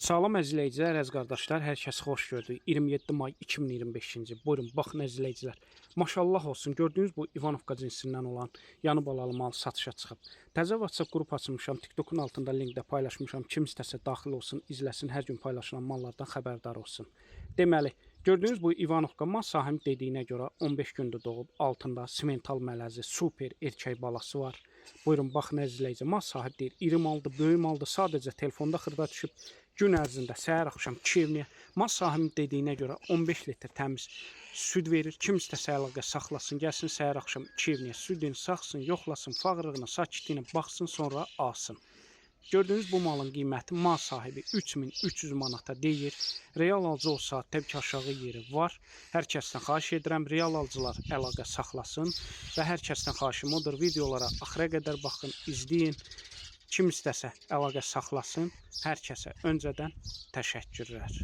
Salam əzizləyicilər, əziz qardaşlar, hər kəs xoş gördük. 27 may 2025-ci. Buyurun, baxın əzizləyicilər. Maşallah olsun, gördüyünüz bu İvanovka cinsindən olan yanı balalı mal satışa çıxıb. Təzə WhatsApp qrup açmışam, TikTokun altında linkdə paylaşmışam. Kim istəsə daxil olsun, izləsin, hər gün paylaşılan mallardan xəbərdar olsun. Deməli, gördüyünüz bu İvanovka mal sahibinin dediyinə görə 15 gündə doğub, altında simental mələzi, super erkək balası var. Buyurun, baxın əzizləyici, mal sahibi deyir, iri maldır, böyük maldır, sadəcə telefonda xırda düşüb. Gün ərzində səhər axşam 2 evliyə mal sahibinin dediyinə görə 15 litr təmiz süd verir. Kim istəsə əlaqə saxlasın, gəlsin səhər axşam 2 evliyə südünü saxsın, yoxlasın, fağırlığına, sakitliyinə baxsın, sonra alsın. Gördüyünüz bu malın qiyməti mal sahibi 3300 manata deyir. Real alıcı olsa təbii ki aşağı yeri var. Hər kəsdən xahiş edirəm, real alıcılar əlaqə saxlasın və hər kəsdən xahişim odur, videolara axıra qədər baxın, izləyin. Kim istəsə əlaqə saxlasın, hər kəsə öncədən təşəkkürlər.